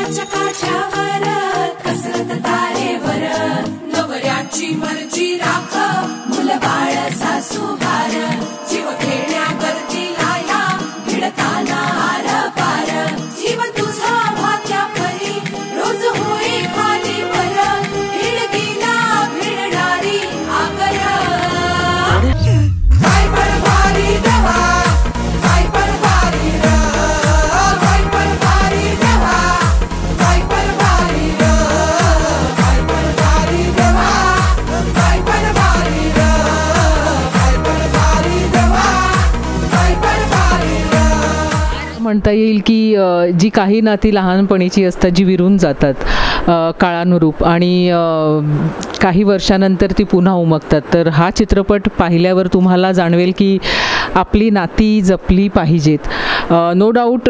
समुद्राच्या काठावर कसरत तारेवर नवऱ्याची मर्जी राख मुल बाळ सासू भार जीव खेळण्यावरती लाया भिडताना आर पार जीव तुझा भात्या परी रोज होई खाली वर हिडकीला भिडणारी आगर काय पण भारी देवा काय पण भारी र काय पण भारी देवा काय पण भारी र काय पण भारी देवा काय पण भारी र काय पण भारी देवा काय पण भारी र म्हणता येईल की जी काही नाती लहानपणीची असतात जी विरून जातात काळानुरूप आणि काही वर्षानंतर ती पुन्हा उमगतात, तर हा चित्रपट पाहिल्यावर तुम्हाला जाणवेल की आपली नाती जपली पाहिजेत. नो डाऊट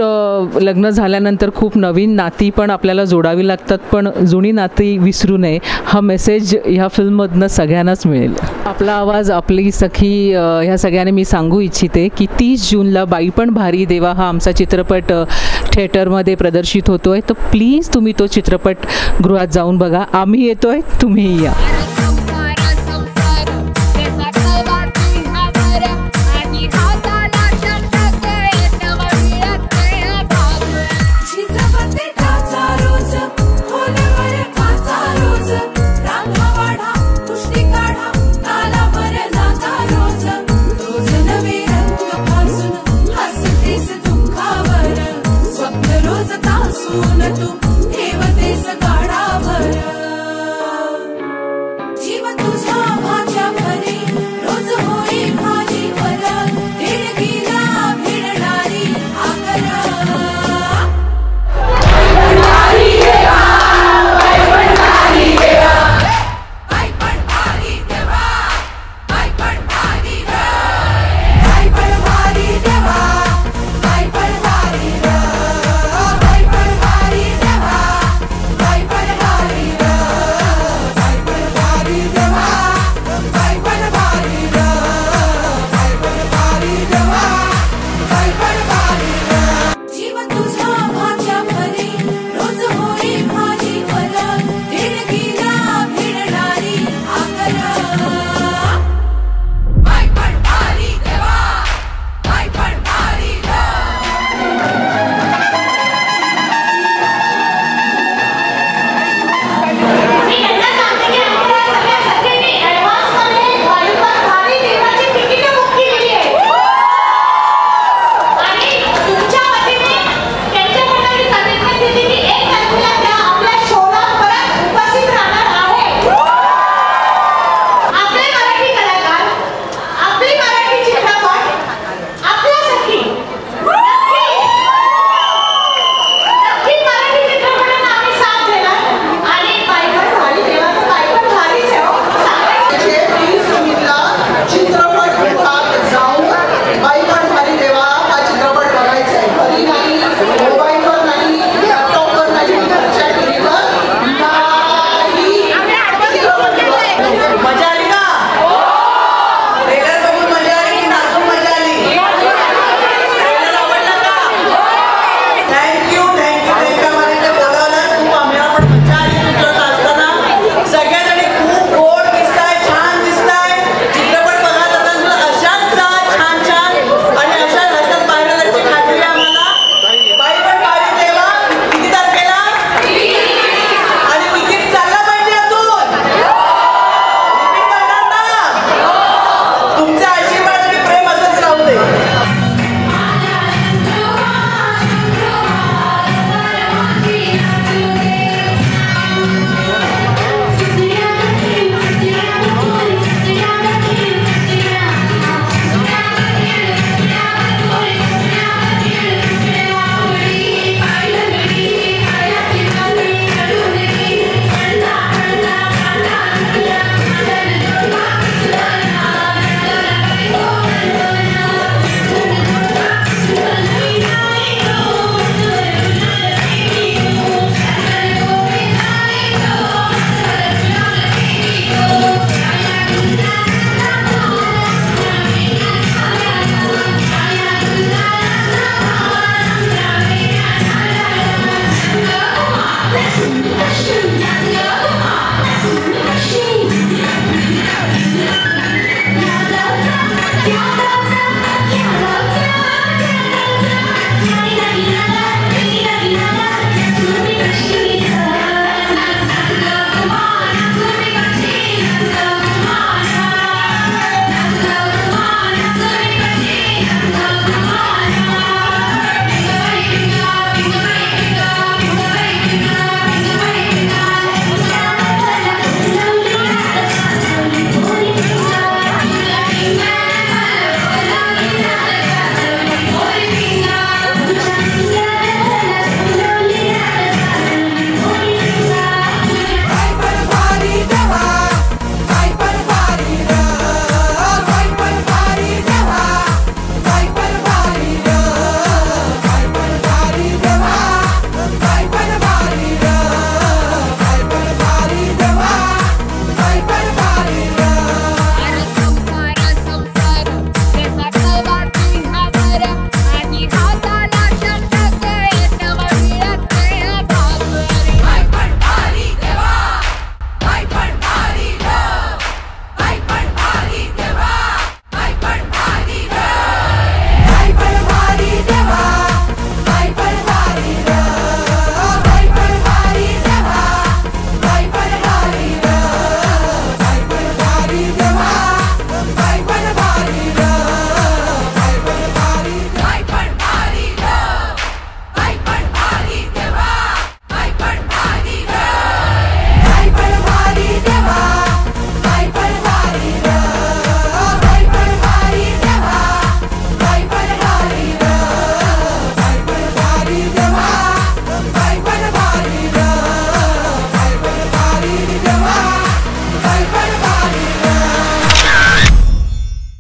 लग्न झाल्यानंतर खूप नवीन नाती पण आपल्याला जोडावी लागतात, पण जुनी नाती विसरू नये हा मेसेज ह्या फिल्ममधनं सगळ्यांनाच मिळेल. आपला आवाज आपली सखी ह्या सगळ्यांनी मी सांगू इच्छिते की 30 जूनला बाई पण भारी देवा हा आमचा चित्रपट थिएटरमध्ये प्रदर्शित होतो आहे, तर प्लीज तुम्ही तो चित्रपट गृहात जाऊन बघा. आम्ही येतोय, तुम्हीही या. स्वप्न रोज तासून तू